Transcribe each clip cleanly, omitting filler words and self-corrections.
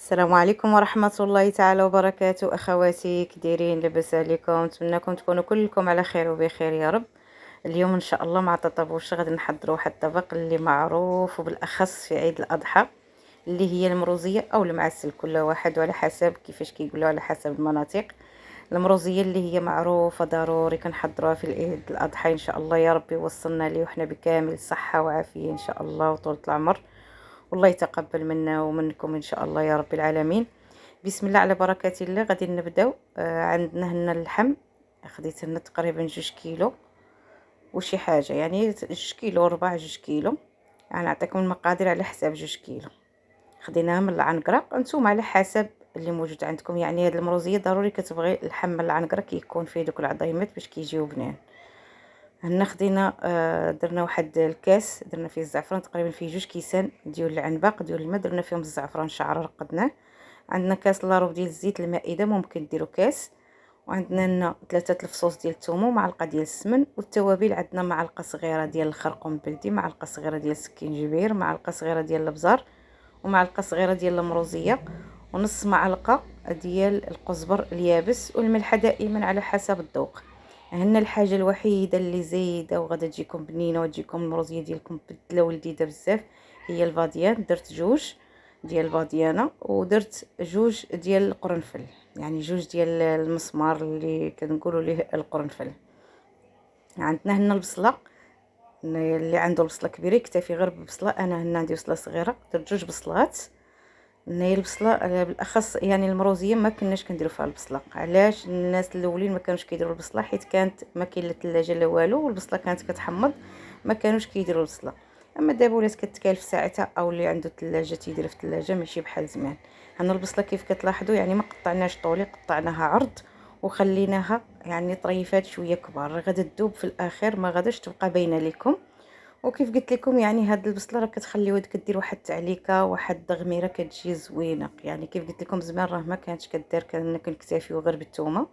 السلام عليكم ورحمة الله تعالى وبركاته. أخواتي كديرين؟ لاباس عليكم؟ نتمنىكم تكونوا كلكم على خير وبخير يا رب. اليوم إن شاء الله مع تطاب وش غادي نحضروا واحد الطبق اللي معروف وبالأخص في عيد الأضحى، اللي هي المروزية أو المعسل، كل واحد وعلى حسب كيفاش كيقولوا، على حسب المناطق. المروزية اللي هي معروفة ضروري كنحضروها في عيد الأضحى إن شاء الله. يا رب يوصلنا ليه وحنا بكامل الصحة وعافية إن شاء الله وطولة العمر، والله يتقبل منا ومنكم ان شاء الله يا رب العالمين. بسم الله على بركة الله. غادي نبداو. عندنا هنا اللحم، خديت لنا تقريبا 2 كيلو وشي حاجه، يعني 2 كيلو ربع، 2 كيلو. يعني نعطيكم المقادير على حساب 2 كيلو. خديناها من العنقره، انتم على حسب اللي موجود عندكم. يعني هاد المروزيه ضروري كتبغي اللحم من العنقره كيكون فيه دوك العظيمات باش كيجيو بنان. هنا خدينا درنا واحد الكاس، درنا فيه الزعفران تقريبا فيه 2 كيسان ديال العنباق ديال الماء، درنا فيهم الزعفران شعره رقدناه. عندنا كاس لاروب ديال الزيت المائده، ممكن ديروا كاس. وعندنا هنا 3 الفصوص ديال الثوم ومعلقه ديال السمن. والتوابل عندنا معلقه صغيره ديال الخرقوم البلدي، معلقه صغيره ديال السكينجبير، معلقه صغيره ديال الابزار، ومعلقه صغيره ديال المروزيه، ونص معلقه ديال القزبر اليابس، والملح دائما على حسب الذوق. هنا الحاجه الوحيده اللي زايده وغادا تجيكم بنينه وتجيكم المروزيه ديالكم بدله ولذيذه بزاف هي الفاديان. درت 2 ديال الباديانه، ودرت 2 ديال القرنفل، يعني 2 ديال المسمار اللي كنقولوا ليه القرنفل. عندنا هنا البصله، اللي عنده البصله كبيره يكتفي غير ببصله. انا هنا عندي بصله صغيره، درت 2 بصلات. هي البصله بالاخص، يعني المروزيه ما كناش كنديروا فيها البصله. علاش؟ الناس الاولين ما كانوش كيديروا البصله، حيت كانت ما كاين لا الثلاجه لا والو، والبصله كانت كتحمض، ما كانوش كيديروا البصله. اما دابا ولات كتكالف ساعتها، او اللي عنده الثلاجه تيدير في الثلاجه، ماشي بحال زمان. هنا البصله كيف كتلاحظوا يعني ما قطعناش طولي، قطعناها عرض وخليناها يعني طريفات شويه كبار، غادا تذوب في الاخر، ما غاداش تبقى باينه لكم. وكيف قلت لكم يعني هاد البصله راه كتخليوها كدير واحد التعليكه، واحد التغميره كتجي زوينه. يعني كيف قلت لكم زمان راه ما كانتش كدار، كنا كنكتفيو غير بالثومه.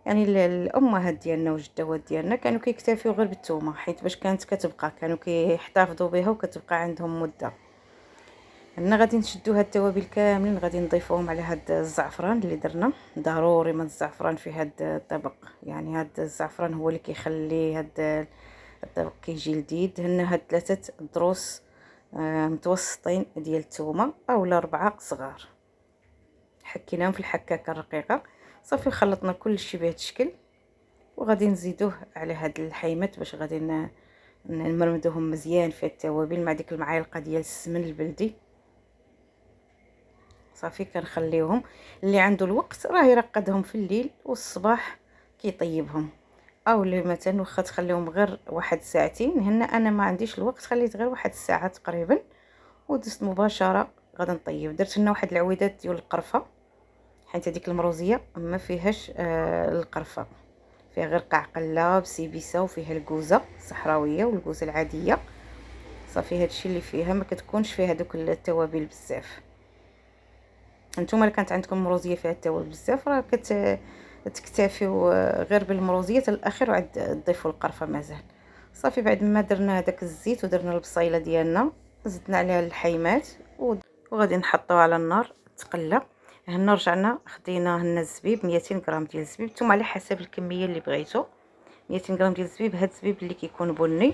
يعني الامهات ديالنا والجدات ديالنا كانوا كيكتفيو غير بالثومه، حيت باش كانت كتبقى، كانوا كيحتفظوا بها وكتبقى عندهم مده. هنا غادي نشدو هاد التوابل كاملين، غادي نضيفوهم على هاد الزعفران اللي درنا. ضروري من الزعفران في هاد الطبق، يعني هاد الزعفران هو اللي كيخلي هاد الطبق كيجي لذيذ. هنا هاد 3 ضروس متوسطين ديال الثومه، اولا 4 صغار، حكيناهم في الحكاكه الرقيقه. صافي خلطنا كل شيء بهذا الشكل، وغادي نزيدوه على هاد الحيمات باش غادي نمرمدوهم مزيان في التوابل مع ديك المعالقه ديال السمن البلدي. صافي كنخليوهم، اللي عنده الوقت راه يرقدهم في الليل والصباح كيطيبهم، او اللي مثلا واخا تخليهم غير 1 ساعتين. هنا انا ما عنديش الوقت، خليت غير 1 ساعة تقريبا ودزت مباشره غادا نطيب. درت هنا واحد العويدات ديال القرفه، حيت هذيك المروزيه ما فيهاش القرفه، فيها غير قعقله بسيبيسه، وفيها الكوزه الصحراويه والكوزه العاديه. صافي هادشي اللي فيها، ما كتكونش فيها دوك التوابل بزاف. نتوما اللي كانت عندكم مروزيه فيها التوابل بزاف راه تكتفيو غير بالمروزيه حتى الاخر، وعاد تضيفوا القرفه مازال. صافي بعد ما درنا هذاك الزيت ودرنا البصيله ديالنا، زدنا عليها الحيمات وغادي نحطوها على النار تقلى. هنا رجعنا خدينا هنا الزبيب، 200 غرام ديال الزبيب، نتوما على حسب الكميه اللي بغيتو. 200 غرام ديال الزبيب، هاد الزبيب اللي كيكون بني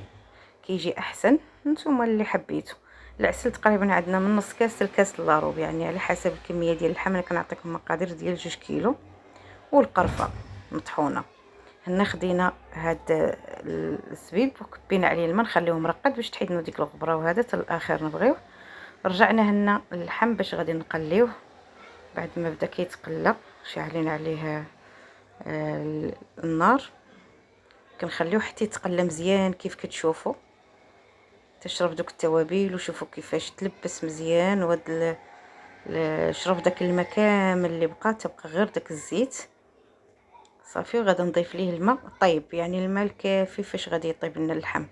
كيجي احسن، نتوما اللي حبيتو. العسل تقريبا عندنا من نص كاس لكاس لاروب، يعني على حسب الكميه ديال اللحم. انا كنعطيكم مقادير ديال 2 كيلو. والقرفه مطحونه. هنا خدينا هاد الزبيب وكبينا عليه الماء، نخليوه مرقد باش تحيدنا ديك الغبره، وهذا حتى الاخر نبغيوه. رجعنا هنا اللحم باش غادي نقليوه. بعد ما بدا كيتقلى شاعلين عليه النار، كنخليوه حتى يتقلى مزيان كيف كتشوفوا، تشرب دوك التوابل. وشوفوا كيفاش تلبس مزيان، وهاد شرب داك الماء كامل اللي بقى، تبقى غير داك الزيت. صافي وغادي نضيف ليه الماء طيب، يعني الماء الكافي فاش غادي يطيب لنا اللحم.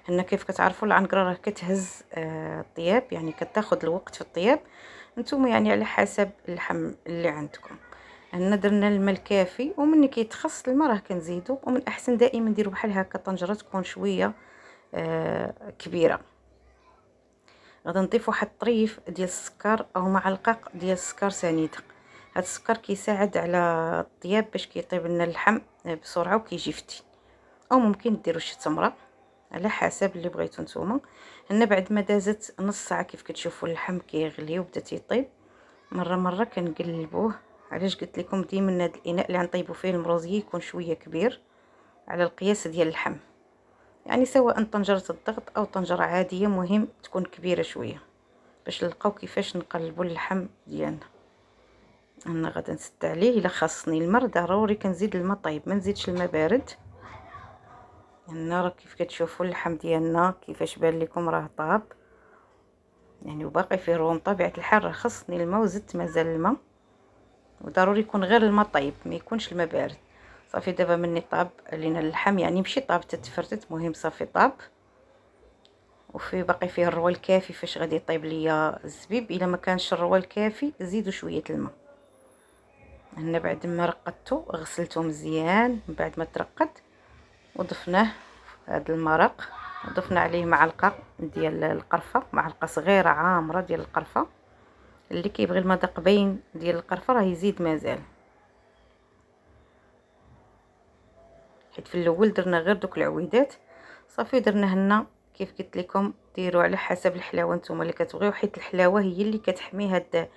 هنا كيف كتعرفوا العنقره راه كتهز الطياب، يعني كتاخذ الوقت في الطياب. نتوما يعني على حسب اللحم اللي عندكم. هنا درنا الماء الكافي، ومن كيتخص الماء راه كنزيدو. ومن احسن دائما نديروا بحال هكا طنجره تكون شويه كبيره. غادي نضيف واحد الطريف ديال السكر او معلقه ديال السكر سنيده. هاد السكر كيساعد على الطياب باش كيطيب لنا اللحم بسرعه وكيجي فتين. او ممكن ديروا شي تمره على حسب اللي بغيتو نتوما. هنا بعد ما دازت نص ساعه كيف كتشوفوا اللحم كيغلي وبدا تيطيب، مره كنقلبوه. علاش قلت لكم ديما هذا الاناء اللي غنطيبوا فيه المروزيه يكون شويه كبير على القياس ديال اللحم، يعني سواء طنجره الضغط او طنجره عاديه، مهم تكون كبيره شويه باش نلقاو كيفاش نقلبوا اللحم ديالنا. انا غادي نسد عليه. الا خاصني الماء ضروري كنزيد الماء طيب، ما نزيدش الماء بارد. هنا راه كيف كتشوفوا اللحم ديالنا كيفاش بان لكم راه طاب، يعني وباقي فيه روم. طبيعه الحال راه خصني الماء وزدت مازال الماء، وضروري يكون غير الماء طيب ما يكونش الماء بارد. صافي دابا مني طاب لينا اللحم، يعني ماشي طاب تتفرتت، مهم صافي طاب وفي باقي فيه الروا الكافي فاش غادي يطيب ليا الزبيب. الا ما كانش الروا الكافي زيدوا شويه الماء. هنا بعد ما رقدته غسلته مزيان من بعد ما ترقد وضفناه هذا المرق، وضفنا عليه معلقه ديال القرفه، معلقه صغيره عامره ديال القرفه. اللي كيبغي المذاق باين ديال القرفه راه يزيد مازال، حيت في الاول درنا غير دوك العويدات. صافي درنا هنا كيف قلت لكم ديروا على حسب الحلاوه نتوما اللي كتبغيو، حيت الحلاوه هي اللي كتحمي هاد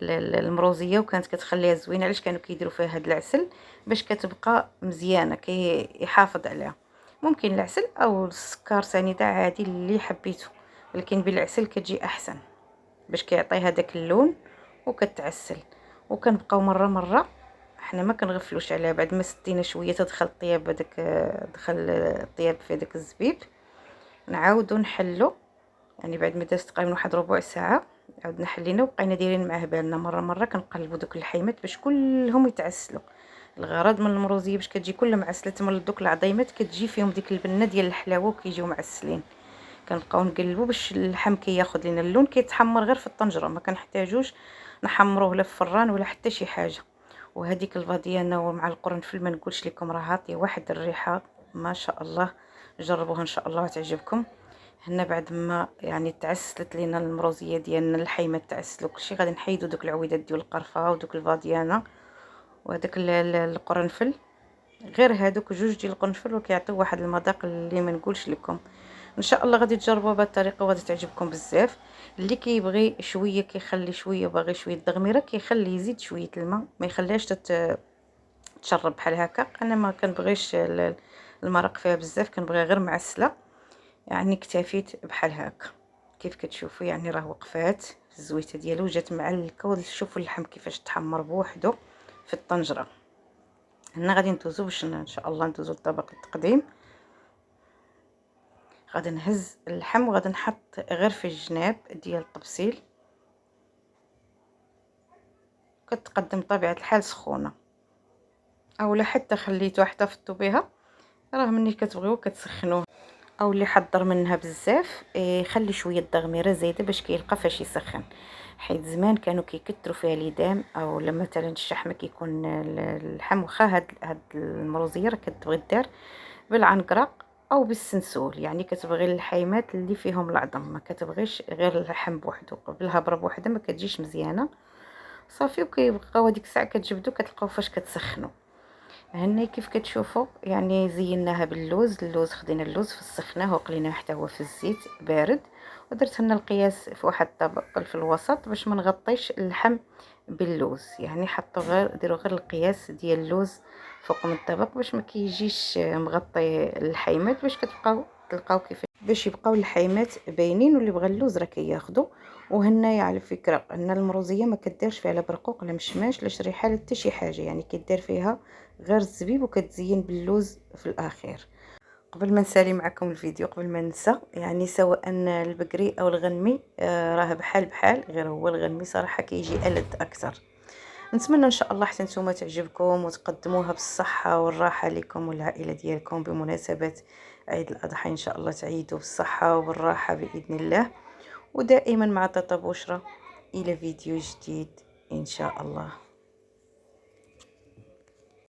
المروزيه وكانت كتخليها زوينه. علاش كانوا كيديروا فيها هاد العسل؟ باش كتبقى مزيانه، كيحافظ عليها. ممكن العسل او السكر سنيده عادي اللي حبيتو، لكن بالعسل كتجي احسن باش كيعطي هذاك اللون وكتعسل. وكنبقاو مره حنا ما كنغفلوش عليها. بعد ما سدينا شويه تدخل الطياب هذاك، دخل الطياب في داك الزبيب، نعاودو نحلو. يعني بعد ما داز تقريبا واحد ربع ساعه عاودنا حلينا وبقينا دايرين معاه بالنا مره كنقلبوا دوك اللحيمات باش كلهم يتعسلوا. الغرض من المروزيه باش كتجي كل معسلات من دوك العظيمات كتجي فيهم ديك البنه ديال الحلاوه وكيجيو معسلين. كنبقاو نقلبوا باش اللحم كياخذ لنا اللون، كيتحمر غير في الطنجره، ما كنحتاجوش نحمروه لا في الفران ولا حتى شي حاجه. وهذيك الفاديانه ومع القرنفل ما نقولش لكم راه عاطيه واحد الريحه ما شاء الله. جربوها ان شاء الله وتعجبكم. هنا بعد ما يعني تعسلت لينا المروزيه ديالنا، اللحيمه تعسلوا كلشي، غادي نحيدوا دوك العويدات ديال القرفه ودوك الفاديانه وهذاك القرنفل. غير هادوك جوج ديال القرنفل وكيعطيو واحد المذاق اللي ما نقولش لكم. ان شاء الله غادي تجربوها بهذه الطريقه وغادي تعجبكم بزاف. اللي كيبغي شويه كيخلي شويه، باغي شويه الدغميره كيخلي يزيد شويه الماء، ما يخليهاش تشرب بحال هكا. انا ما كنبغيش المرق فيها بزاف، كنبغيها غير معسله. يعني اكتفيت بحال هكا كيف كتشوفوا، يعني راه وقفات الزويته ديالو جات معلكه. وشوفوا اللحم كيفاش تحمر بوحدو في الطنجره. هنا غادي ندوزو باش ان شاء الله ندوزو لطبق التقديم. غادي نهز اللحم وغادي نحط غير في الجناب ديال الطبسيل. كتقدم طبيعه الحال سخونه، اولا حتى خليتوها حتى فطو بها، راه ملي كتبغيو كتسخنوه. او اللي حضر منها بزاف خلي شويه الدغميره زايده باش كيلقى فاش يسخن. حيت زمان كانوا كيكثروا فيها ليدام، او لما مثلا الشحمه كيكون اللحم. واخا هاد المروزيه راه كتبغي دار بالعنقره او بالسنسول، يعني كتبغي اللحيمات اللي فيهم العظم، ما كتبغيش غير اللحم بوحدو. بالهبره بوحدها ما كتجيش مزيانه. صافي وكيبقاو هذيك الساعه كتجبدوا كتلقاو فاش كتسخنوا. هنا كيف كتشوفوا يعني زيناها باللوز. اللوز خدينا اللوز فسخناه وقليناه حتى هو في الزيت بارد، ودرت لنا القياس في واحد الطبق في الوسط باش ما نغطيش اللحم باللوز. يعني حطوا غير ديروا غير القياس ديال اللوز فوق من الطبق باش ما كيجيش مغطي اللحيمات، باش تلقاو كيف باش يبقاو اللحيمات باينين. واللي بغى اللوز راه كياخذوا. وهنايا على فكره ان المروزيه ما كديرش فيها لا برقوق لا مشماش لا شريحه لا حتى شي حاجه، يعني كدير فيها غير الزبيب وكتزين باللوز في الاخير. قبل ما نسالي معكم الفيديو، قبل ما ننسى، يعني سواء البقري او الغنمي راه بحال غير هو الغنمي صراحه كيجي ألذ اكثر. نتمنى ان شاء الله حتى نتوما تعجبكم وتقدموها بالصحه والراحه لكم والعائله ديالكم بمناسبه عيد الاضحى. ان شاء الله تعيدوا بالصحه والراحه باذن الله. ودائما مع طاطا بشرى، الى فيديو جديد ان شاء الله.